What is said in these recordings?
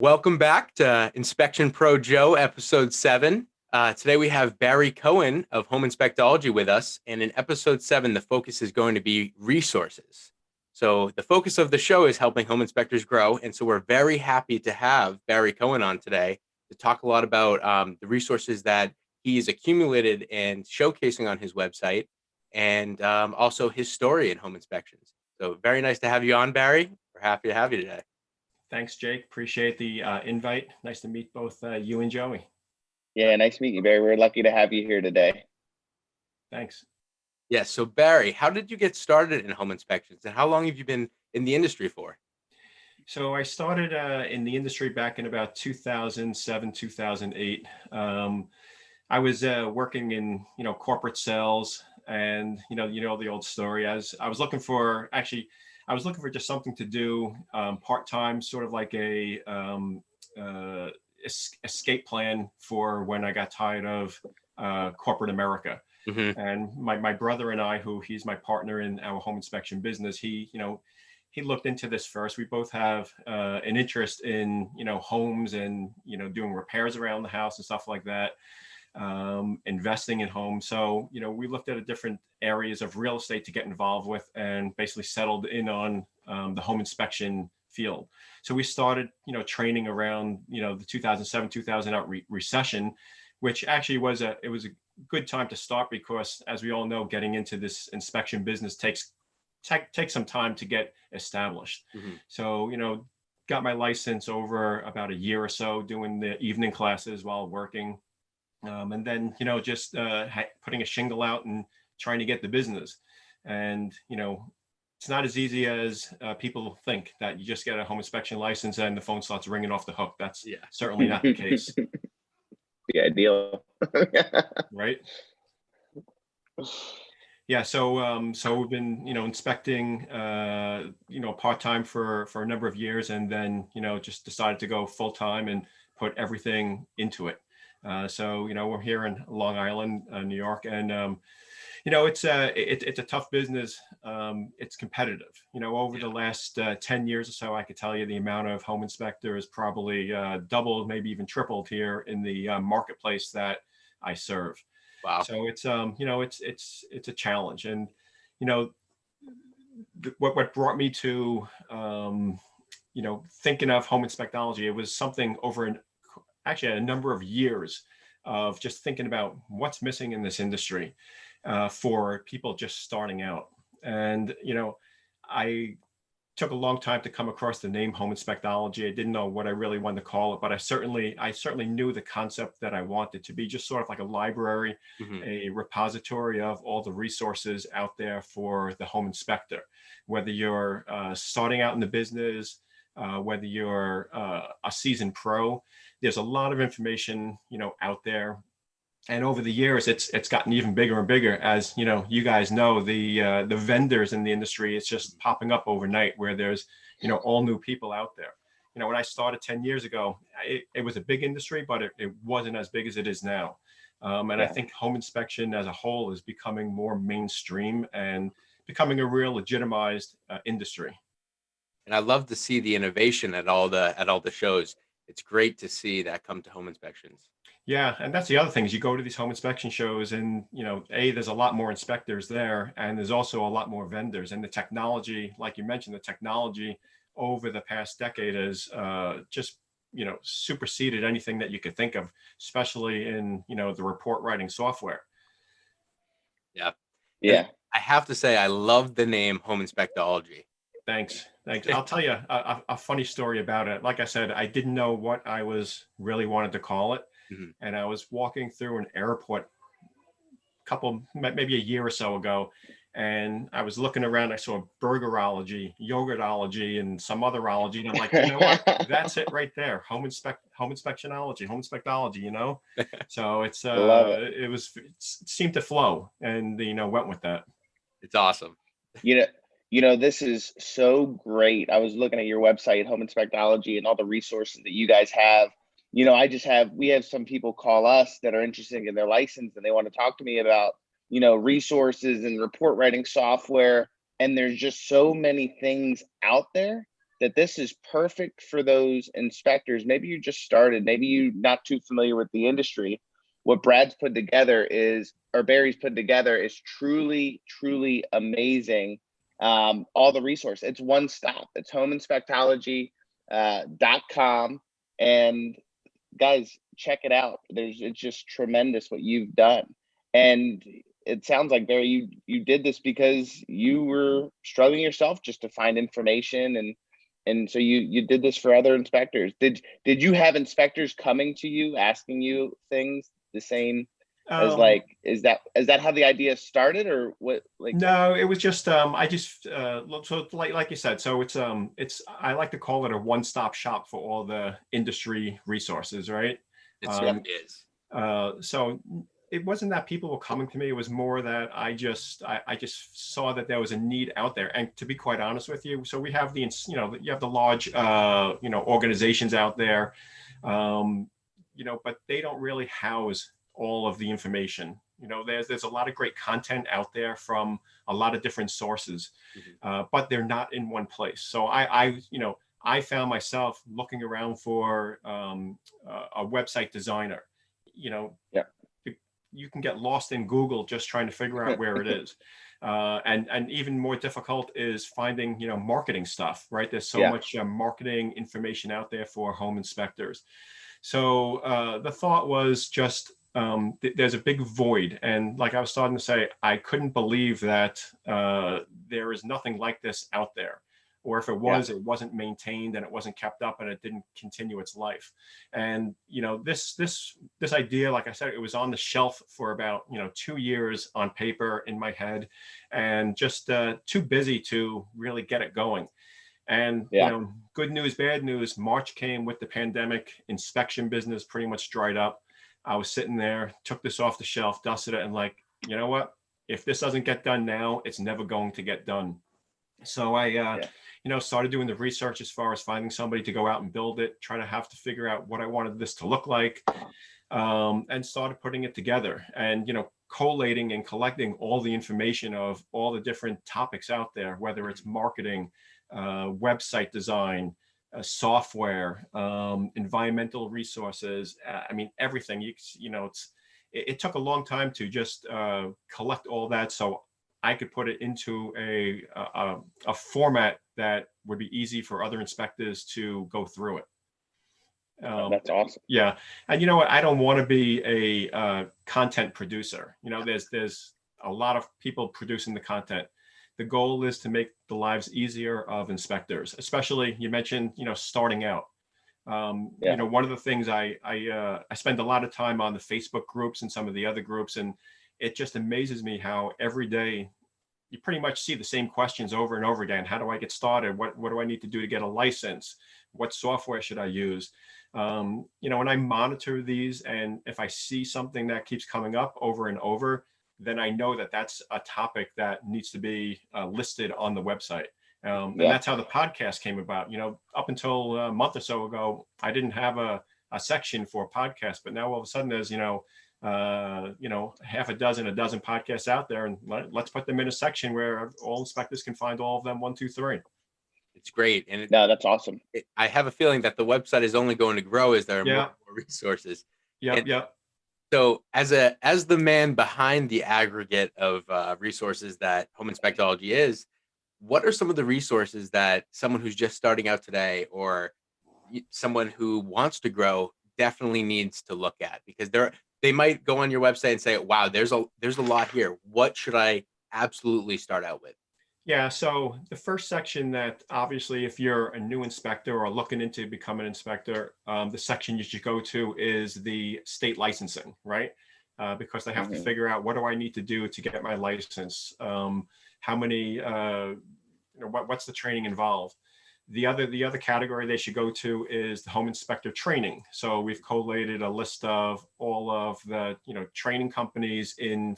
Welcome back to Inspection Pro Joe, episode 7. Today we have Barry Cohen of HomeInspectology with us. And in episode 7, the focus is going to be resources. So the focus of the show is helping home inspectors grow. And so we're very happy to have Barry Cohen on today to talk a lot about the resources that he's accumulated and showcasing on his website, and also his story in home inspections. So very nice to have you on, Barry. We're happy to have you today. Thanks, Jake. Appreciate the invite. Nice to meet both you and Joey. Yeah, nice to meet you, Barry. We're lucky to have you here today. Thanks. Yes. So Barry, how did you get started in home inspections, and how long have you been in the industry for? So I started in the industry back in about 2007, 2008. I was working in corporate sales, and the old story. As I was looking for I was looking for just something to do part time, sort of like a escape plan for when I got tired of corporate America. Mm-hmm. And my brother and I, who he's my partner in our home inspection business, he looked into this first. We both have an interest in homes and doing repairs around the house and stuff like that, investing in homes. So we looked at different areas of real estate to get involved with, and basically settled in on the home inspection field. So we started training around the 2007 2008 recession, which actually was a good time to start, because as we all know, getting into this inspection business takes some time to get established. Mm-hmm. So got my license over about a year or so, doing the evening classes while working, and then just putting a shingle out and trying to get the business. And it's not as easy as people think, that you just get a home inspection license and the phone starts ringing off the hook. That's certainly not the case. The ideal. Right. Yeah. So we've been, inspecting, part-time for a number of years, and then, just decided to go full-time and put everything into it. So we're here in Long Island, New York, and it's a tough business. It's competitive. Over the last 10 years or so, I could tell you the amount of home inspectors probably doubled, maybe even tripled here in the marketplace that I serve. Wow. So it's it's a challenge, and what brought me to thinking of home inspectology, it was something over actually a number of years of just thinking about what's missing in this industry for people just starting out. And I took a long time to come across the name home inspectology. I didn't know what I really wanted to call it, but I certainly knew the concept that I wanted to be just sort of like a library, Mm-hmm. a repository of all the resources out there for the home inspector, whether you're starting out in the business, whether you're a seasoned pro. There's a lot of information out there. And over the years, it's gotten even bigger and bigger. As you guys know, the vendors in the industry, it's just popping up overnight, where there's all new people out there. When I started 10 years ago, it was a big industry, but it wasn't as big as it is now. And I think home inspection as a whole is becoming more mainstream and becoming a real legitimized industry. And I love to see the innovation at all the shows. It's great to see that come to home inspections. Yeah, and that's the other thing, is you go to these home inspection shows, and there's a lot more inspectors there, and there's also a lot more vendors. And the technology, like you mentioned, the technology over the past decade has just superseded anything that you could think of, especially in the report writing software. Yeah. Yeah. I have to say, I love the name home inspectology. Thanks. I'll tell you a funny story about it. Like I said, I didn't know what I was really wanted to call it. Mm-hmm. And I was walking through an airport maybe a year or so ago, and I was looking around. I saw burgerology, yogurtology, and some other ology, and I'm like, you know what? That's it right there. Home inspectionology, home inspectology. So it's Love it. it seemed to flow, and went with that. It's awesome. This is so great. I was looking at your website, Home Inspectology, and all the resources that you guys have. We have some people call us that are interested in their license, and they want to talk to me about, resources and report writing software. And there's just so many things out there that this is perfect for those inspectors. Maybe you just started, maybe you're not too familiar with the industry. What Brad's put together is, or Barry's put together, is truly, truly amazing. All the resource, it's one stop. It's homeinspectology.com. And guys, check it out. It's just tremendous what you've done. And it sounds like, Barry, you did this because you were struggling yourself just to find information, and so you did this for other inspectors. Did you have inspectors coming to you asking you things the same as, like, is that how the idea started, or what? Like, no, it was just I just so like you said, so it's I like to call it a one-stop shop for all the industry resources, right? It certainly is. So it wasn't that people were coming to me. It was more that I just saw that there was a need out there. And to be quite honest with you, so we have you have the large organizations out there, but they don't really house all of the information. There's a lot of great content out there from a lot of different sources, but they're not in one place. So I found myself looking around for a website designer. You can get lost in Google just trying to figure out where it is. And even more difficult is finding, marketing stuff, right? There's so much marketing information out there for home inspectors. So the thought was just, there's a big void. And like I was starting to say, I couldn't believe that there is nothing like this out there. Or if it was, it wasn't maintained and it wasn't kept up and it didn't continue its life. And, this idea, like I said, it was on the shelf for about, 2 years on paper in my head, and just too busy to really get it going. And, good news, bad news, March came with the pandemic. Inspection business pretty much dried up. I was sitting there, took this off the shelf, dusted it, and like, you know what? If this doesn't get done now, it's never going to get done. So I, started doing the research as far as finding somebody to go out and build it, try to have to figure out what I wanted this to look like, and started putting it together and, collating and collecting all the information of all the different topics out there, whether it's marketing, website design, software, environmental resources. Everything. It took a long time to just collect all that, so I could put it into a format that would be easy for other inspectors to go through it. That's awesome. Yeah, and you know what? I don't want to be a content producer. There's a lot of people producing the content. The goal is to make the lives easier of inspectors, especially, you mentioned, starting out. One of the things I spend a lot of time on the Facebook groups and some of the other groups, and it just amazes me how every day you pretty much see the same questions over and over again. How do I get started? What do I need to do to get a license? What software should I use? And I monitor these, and if I see something that keeps coming up over and over, then I know that that's a topic that needs to be listed on the website. And that's how the podcast came about. Up until a month or so ago, I didn't have a section for podcasts, but now all of a sudden there's, half a dozen podcasts out there, and let's put them in a section where all inspectors can find all of them, 1, 2, 3. It's great. And that's awesome. I have a feeling that the website is only going to grow as there are more resources. Yeah. So as the man behind the aggregate of resources that Home Inspectology is, what are some of the resources that someone who's just starting out today, or someone who wants to grow, definitely needs to look at? Because they might go on your website and say, wow, there's a lot here. What should I absolutely start out with? Yeah, so the first section, that obviously if you're a new inspector or looking into becoming an inspector, the section you should go to is the state licensing, right? Because they have to figure out, what do I need to do to get my license? How many, what's the training involved? The other category they should go to is the home inspector training. So we've collated a list of all of the training companies in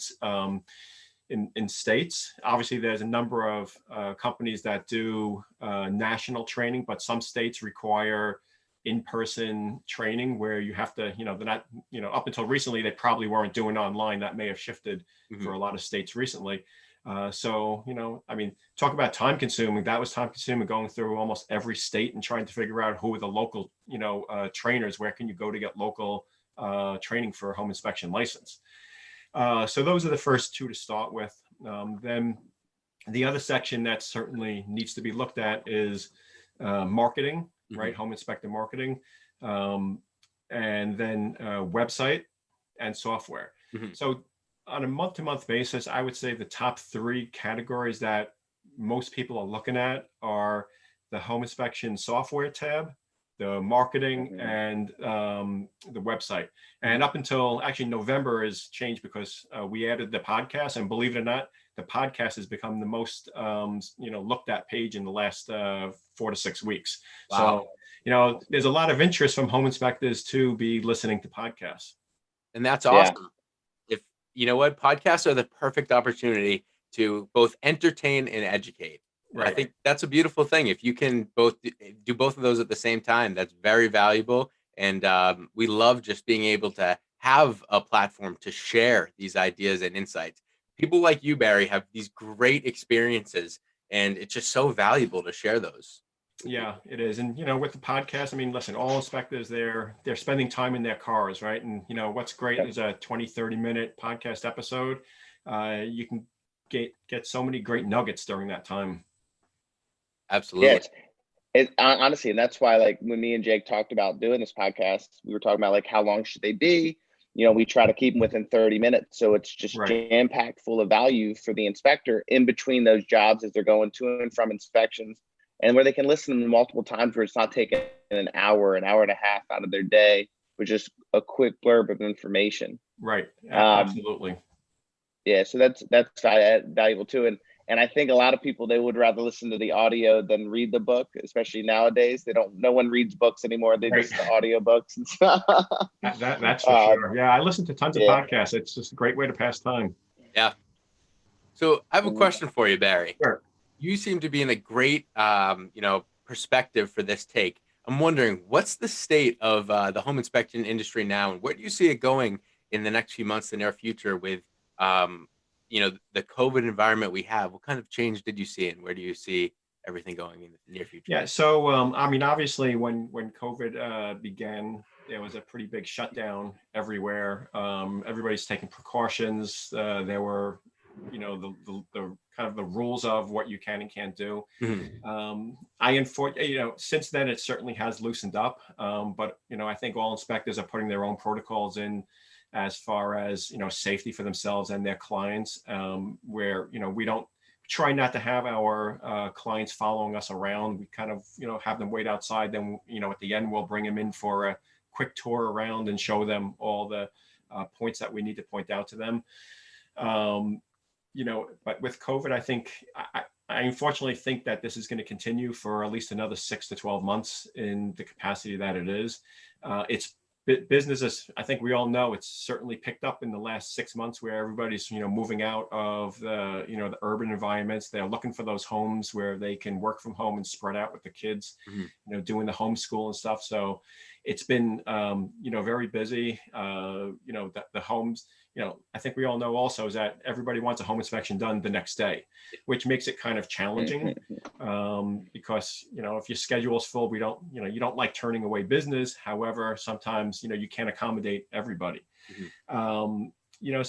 states. Obviously, there's a number of companies that do national training, but some states require in-person training where you have to, they're not, up until recently, they probably weren't doing online. That may have shifted for a lot of states recently. So, I mean, talk about time consuming. That was time consuming going through almost every state and trying to figure out who are the local, trainers. Where can you go to get local training for a home inspection license? So those are the first two to start with. Then the other section that certainly needs to be looked at is marketing, right? Home inspector marketing, and then website and software. So on a month-to-month basis, I would say the top three categories that most people are looking at are the home inspection software tab, the marketing, and the website. And up until actually November has changed because we added the podcast, and believe it or not, the podcast has become the most looked at page in the last 4 to 6 weeks. Wow. So there's a lot of interest from home inspectors to be listening to podcasts. And that's awesome. If you know what, podcasts are the perfect opportunity to both entertain and educate. Right. I think that's a beautiful thing. If you can both do both of those at the same time, that's very valuable. And we love just being able to have a platform to share these ideas and insights. People like you, Barry, have these great experiences, and it's just so valuable to share those. Yeah, it is. And, with the podcast, I mean, listen, all inspectors, they're spending time in their cars, right? And, what's great is a 20, 30-minute podcast episode. You can get so many great nuggets during that time. Absolutely. Honestly, and that's why, like, when me and Jake talked about doing this podcast, we were talking about, like, how long should they be? We try to keep them within 30 minutes. So it's just jam-packed full of value for the inspector in between those jobs as they're going to and from inspections, and where they can listen to them multiple times where it's not taking an hour and a half out of their day with just a quick blurb of information. Right. Absolutely. Yeah. So that's valuable too. And I think a lot of people, they would rather listen to the audio than read the book, especially nowadays. No one reads books anymore. They just the audio books and stuff. That's for sure. Yeah. I listen to tons of podcasts. It's just a great way to pass time. Yeah. So I have a question for you, Barry. Sure. You seem to be in a great, perspective for this take. I'm wondering, what's the state of the home inspection industry now, and where do you see it going in the next few months, the near future, with the COVID environment we have? What kind of change did you see, and where do you see everything going in the near future? Yeah. So, I mean, obviously, when COVID began, there was a pretty big shutdown everywhere. Everybody's taking precautions. There were, the kind of the rules of what you can and can't do. Since then, it certainly has loosened up. But I think all inspectors are putting their own protocols in as far as safety for themselves and their clients, where we don't try not to have our clients following us around. We kind of have them wait outside. Then at the end we'll bring them in for a quick tour around and show them all the points that we need to point out to them. But with COVID, I think I unfortunately think that this is going to continue for at least another 6 to 12 months in the capacity that it is. It's businesses, I think we all know, it's certainly picked up in the last 6 months, where everybody's moving out of the the urban environments. They're looking for those homes where they can work from home and spread out with the kids, doing the homeschool and stuff. So it's been very busy. The homes, I think we all know also is that everybody wants a home inspection done the next day, which makes it kind of challenging, because if your schedule's full, we don't you don't like turning away business. However, sometimes you can't accommodate everybody. So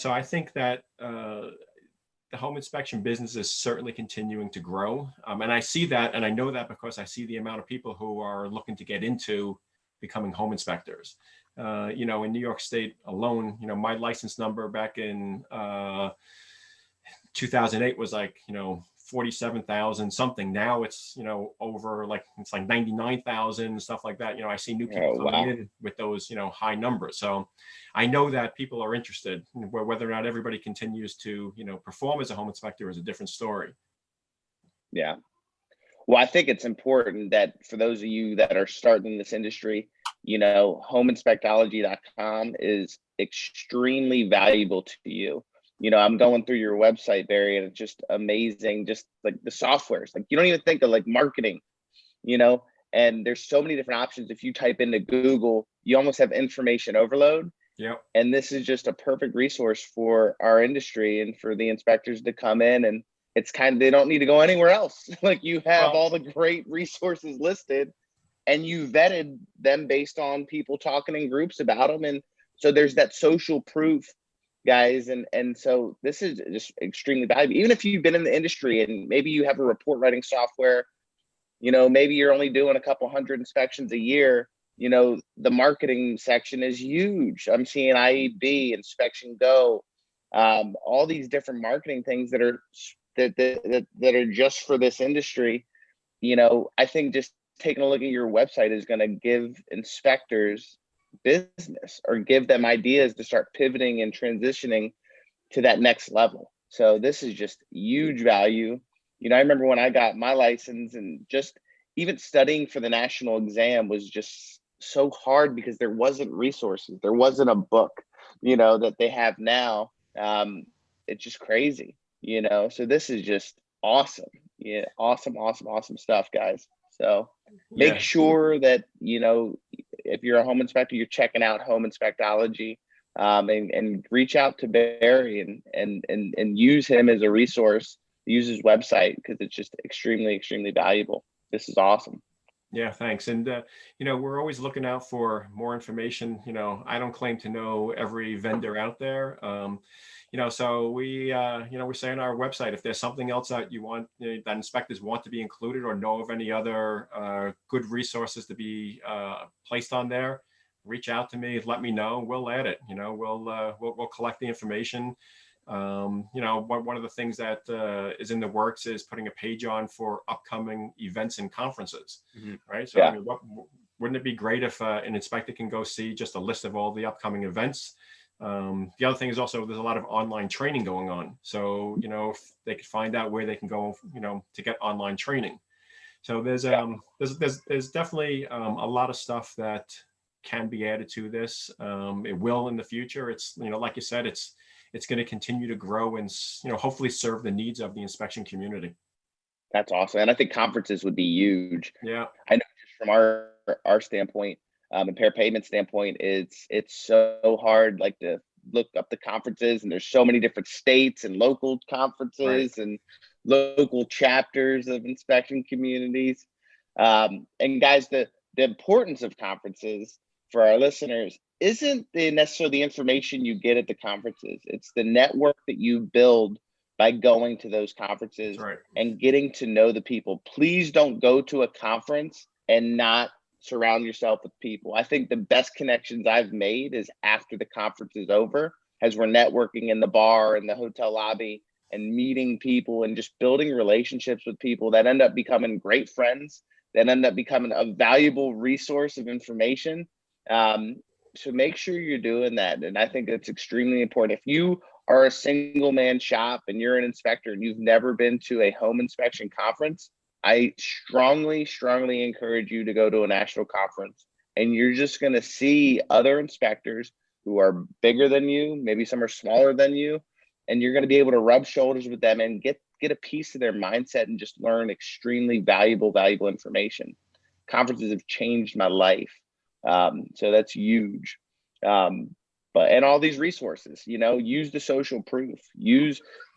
I think that the home inspection business is certainly continuing to grow, and I see that, and I know that because I see the amount of people who are looking to get into becoming home inspectors. In New York State alone, my license number back in 2008 was like 47,000 something. Now it's over it's like 99,000, stuff like that. I see new people coming in with those high numbers. So I know that people are interested. Whether or not everybody continues to perform as a home inspector is a different story. Yeah. Well, I think it's important that for those of you that are starting in this industry, HomeInspectology.com is extremely valuable to you. I'm going through your website, Barry, and it's just amazing. Just like the softwares, like you don't even think of like marketing, and there's so many different options. If you type into Google, you almost have information overload. Yep. And this is just a perfect resource for our industry and for the inspectors to come in, and it's kind of, they don't need to go anywhere else. Like, you have Well, all the great resources listed, and you vetted them based on people talking in groups about them. And so there's that social proof, guys. And so this is just extremely valuable. Even if you've been in the industry and maybe you have a report writing software, maybe you're only doing a couple hundred inspections a year. The marketing section is huge. I'm seeing IEB, Inspection Go, all these different marketing things that are just for this industry. I think just taking a look at your website is going to give inspectors business, or give them ideas to start pivoting and transitioning to that next level. So this is just huge value. I remember when I got my license, and just even studying for the national exam was just so hard because there wasn't resources. There wasn't a book, that they have now. It's just crazy, so this is just awesome. Yeah. Awesome stuff, guys. So make yeah. sure that, if you're a home inspector, you're checking out HomeInspectology, and reach out to Barry and use him as a resource, use his website, because it's just extremely valuable. This is awesome. Yeah, thanks. And, we're always looking out for more information. I don't claim to know every vendor out there. So we say on our website, if there's something else that you want, that inspectors want to be included, or know of any other good resources to be placed on there, reach out to me, let me know. We'll add it. We'll collect the information. One of the things that is in the works is putting a page on for upcoming events and conferences, right? So, Yeah. I mean, wouldn't it be great if an inspector can go see just a list of all the upcoming events? The other thing is also there's a lot of online training going on. So, if they could find out where they can go, to get online training. So there's definitely a lot of stuff that can be added to this. It will in the future. It's, like you said, it's going to continue to grow and, hopefully serve the needs of the inspection community. That's awesome. And I think conferences would be huge. Yeah. I know just from our standpoint, and pair payment standpoint, it's so hard, like, to look up the conferences, and there's so many different states and local conferences, right, and local chapters of inspection communities. And guys, the importance of conferences for our listeners isn't necessarily the information you get at the conferences. It's the network that you build by going to those conferences, right, and getting to know the people. Please don't go to a conference and not surround yourself with people. I think the best connections I've made is after the conference is over, as we're networking in the bar and the hotel lobby, and meeting people and just building relationships with people that end up becoming great friends, that end up becoming a valuable resource of information. So make sure you're doing that. And I think it's extremely important. If you are a single man shop and you're an inspector and you've never been to a home inspection conference, I strongly encourage you to go to a national conference, and you're just going to see other inspectors who are bigger than you. Maybe some are smaller than you, and you're going to be able to rub shoulders with them and get a piece of their mindset and just learn extremely valuable information. Conferences have changed my life. So that's huge. And all these resources, use the social proof,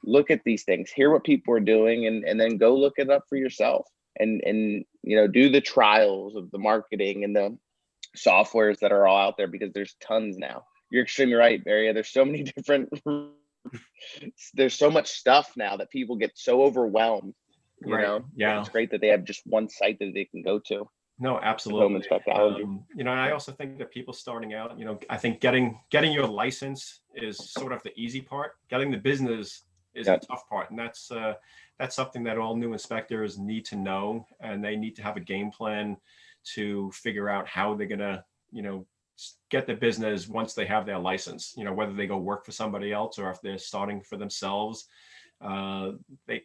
look at these things, hear what people are doing, and then go look it up for yourself, and do the trials of the marketing and the softwares that are all out there, because there's tons now. You're extremely right, Barry. There's so many different, there's so much stuff now that people get so overwhelmed, right. Yeah. It's great that they have just one site that they can go to. No, absolutely. HomeInspectology. And I also think that people starting out, I think getting your license is sort of the easy part. Getting the business is the tough part, and that's something that all new inspectors need to know, and they need to have a game plan to figure out how they're gonna, get the business once they have their license. Whether they go work for somebody else or if they're starting for themselves, they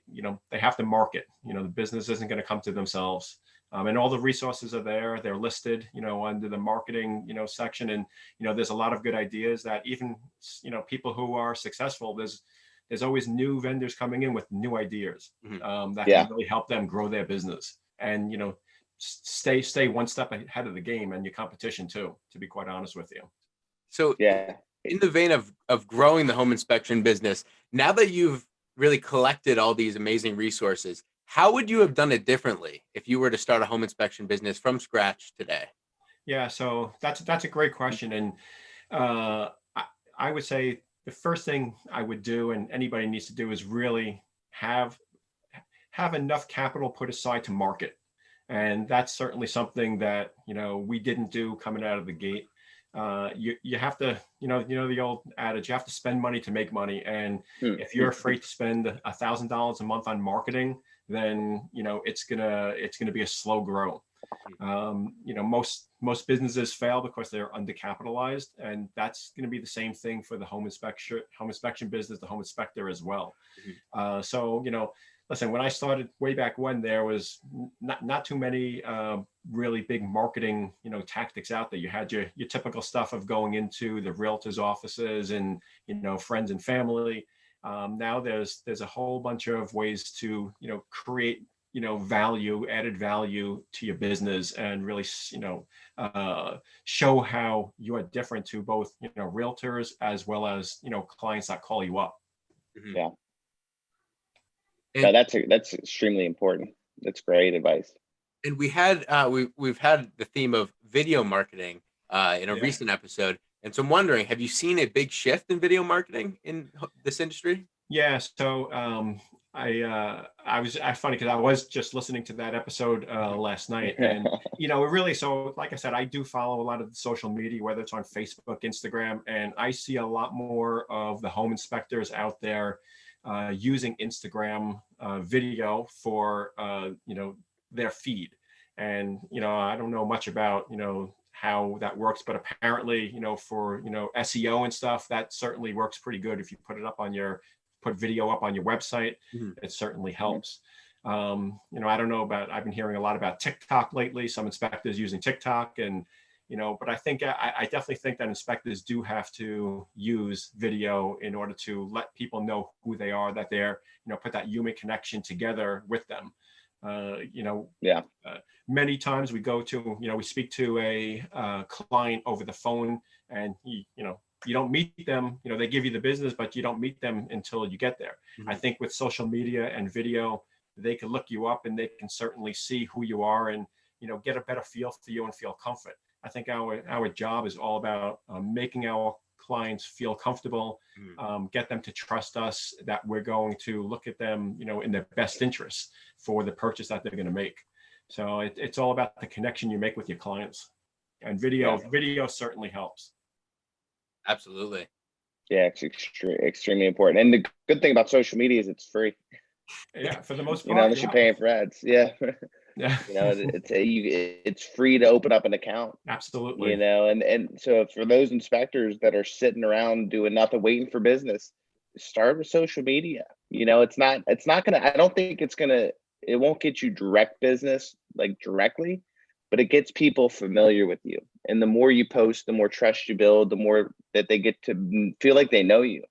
have to market. The business isn't going to come to themselves. And all the resources are there. They're listed, under the marketing, section. And, there's a lot of good ideas that even, people who are successful, there's always new vendors coming in with new ideas that can really help them grow their business. And, stay one step ahead of the game and your competition too, to be quite honest with you. So in the vein of growing the home inspection business, now that you've really collected all these amazing resources, how would you have done it differently if you were to start a home inspection business from scratch today? Yeah, so that's a great question, and I, I would say the first thing I would do, and anybody needs to do, is really have have enough capital put aside to market. And that's certainly something that, we didn't do coming out of the gate. You have to, the old adage, you have to spend money to make money. And if you're afraid to spend $1,000 a month on marketing, then, it's gonna be a slow grow. Most businesses fail because they're undercapitalized, and that's going to be the same thing for the home inspection business, the home inspector as well. So listen, when I started way back when, there was not too many really big marketing tactics out there. You had your typical stuff of going into the realtors' offices and friends and family. Now there's a whole bunch of ways to create added value to your business, and really show how you are different to both realtors as well as clients that call you up. Mhm. Yeah. And, No, that's extremely important. That's great advice. and we've had the theme of video marketing in a Yeah. recent episode, and so I'm wondering, have you seen a big shift in video marketing in this industry? Yeah, so I funny because I was just listening to that episode last night, and it really, so like I said, I do follow a lot of the social media, whether it's on Facebook, Instagram, and I see a lot more of the home inspectors out there using Instagram video for their feed. And I don't know much about how that works, but apparently for SEO and stuff, that certainly works pretty good. If you put video up on your website, it certainly helps. I don't know I've been hearing a lot about TikTok lately, some inspectors using TikTok, and but I definitely think that inspectors do have to use video in order to let people know who they are, that they're put that human connection together with them. Yeah. Many times we speak to a client over the phone, and you don't meet them. They give you the business, but you don't meet them until you get there. I think with social media and video, they can look you up, and they can certainly see who you are, and get a better feel for you and feel comfort. I think our job is all about making our clients feel comfortable, get them to trust us, that we're going to look at them, in their best interests for the purchase that they're going to make. So it's all about the connection you make with your clients, and video certainly helps. Absolutely. Yeah, it's extremely important. And the good thing about social media is it's free. Yeah, for the most part. Unless you're paying for ads. Yeah. Yeah. It's free to open up an account. Absolutely. And so for those inspectors that are sitting around doing nothing, waiting for business, start with social media. It's not gonna, I don't think it won't get you direct business, like directly, but it gets people familiar with you. And the more you post, the more trust you build, the more that they get to feel like they know you.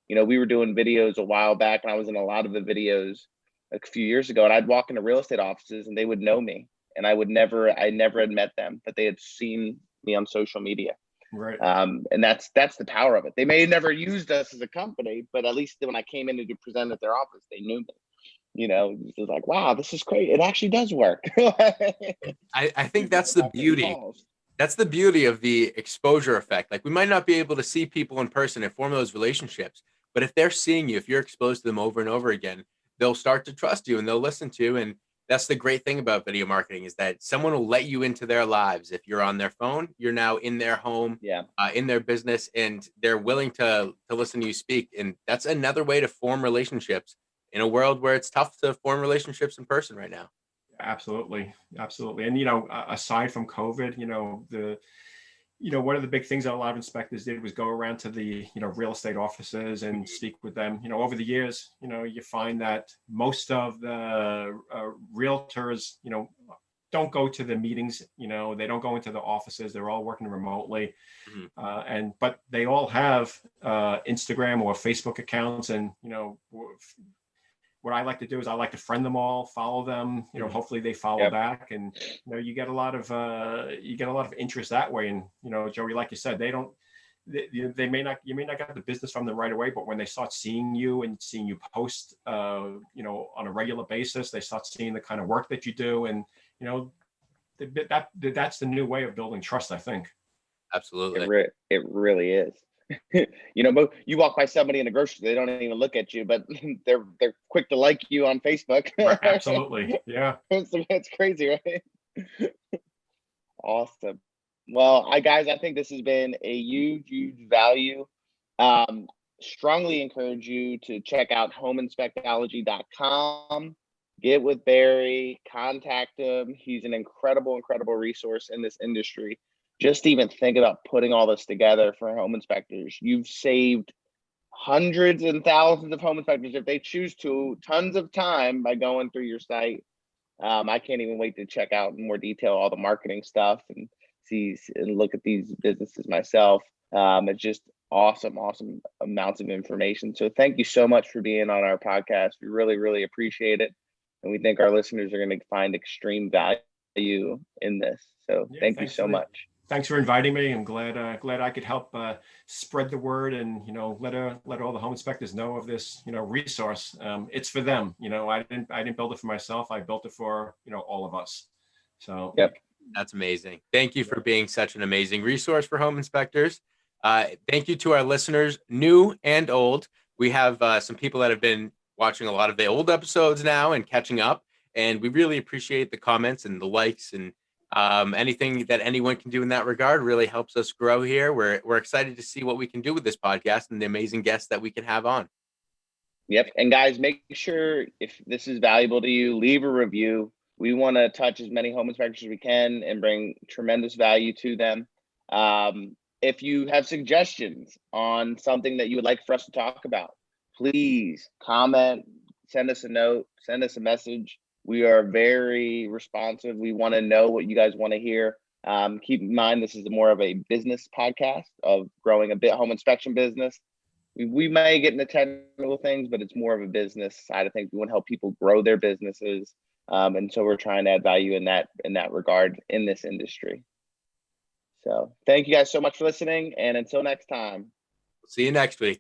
We were doing videos a while back, and I was in a lot of the videos a few years ago, and I'd walk into real estate offices and they would know me, and I never had met them, but they had seen me on social media. Right. And that's the power of it. They may have never used us as a company, but at least when I came in to present at their office, they knew me. It was like, wow, this is great. It actually does work. I think that's the beauty. That's the beauty of the exposure effect. Like, we might not be able to see people in person and form those relationships, but if they're seeing you, if you're exposed to them over and over again, they'll start to trust you and they'll listen to you. And that's the great thing about video marketing, is that someone will let you into their lives. If you're on their phone, you're now in their home, in their business, and they're willing to listen to you speak. And that's another way to form relationships in a world where it's tough to form relationships in person right now. Absolutely. And aside from COVID, one of the big things that a lot of inspectors did was go around to the real estate offices and speak with them. Over the years, you find that most of the realtors don't go to the meetings. They don't go into the offices. They're all working remotely, but they all have Instagram or Facebook accounts. And what I like to do is I like to friend them all, follow them. Hopefully they follow back, and you get a lot of interest that way. And Joey, like you said, they may not, you may not get the business from them right away, but when they start seeing you and seeing you post, on a regular basis, they start seeing the kind of work that you do. And, that's the new way of building trust, I think. Absolutely. It really is. But you walk by somebody in a grocery store, they don't even look at you, but they're quick to like you on Facebook. Right, absolutely. Yeah. It's crazy, right? Awesome. Well, I think this has been a huge value. Strongly encourage you to check out homeinspectology.com. Get with Barry, contact him. He's an incredible resource in this industry. Just even think about putting all this together for home inspectors. You've saved hundreds and thousands of home inspectors, if they choose to, tons of time by going through your site. I can't even wait to check out in more detail all the marketing stuff and see and look at these businesses myself. It's just awesome amounts of information. So thank you so much for being on our podcast. We really appreciate it. And we think our listeners are going to find extreme value in this. So thank you so much. Thanks for inviting me. I'm glad I could help spread the word and let all the home inspectors know of this resource. It's for them. I didn't build it for myself. I built it for all of us. So yep, that's amazing. Thank you for being such an amazing resource for home inspectors. Thank you to our listeners, new and old. We have some people that have been watching a lot of the old episodes now and catching up, and we really appreciate the comments and the likes and anything that anyone can do in that regard really helps us grow here. We're excited to see what we can do with this podcast and the amazing guests that we can have on. Yep. And guys, make sure if this is valuable to you, leave a review. We want to touch as many home inspectors as we can and bring tremendous value to them. If you have suggestions on something that you would like for us to talk about, please comment, send us a note, send us a message. We are very responsive. We want to know what you guys want to hear. Keep in mind, this is more of a business podcast of growing a home inspection business. We may get into technical things, but it's more of a business side of things. We want to help people grow their businesses. And so we're trying to add value in that regard in this industry. So thank you guys so much for listening. And until next time. See you next week.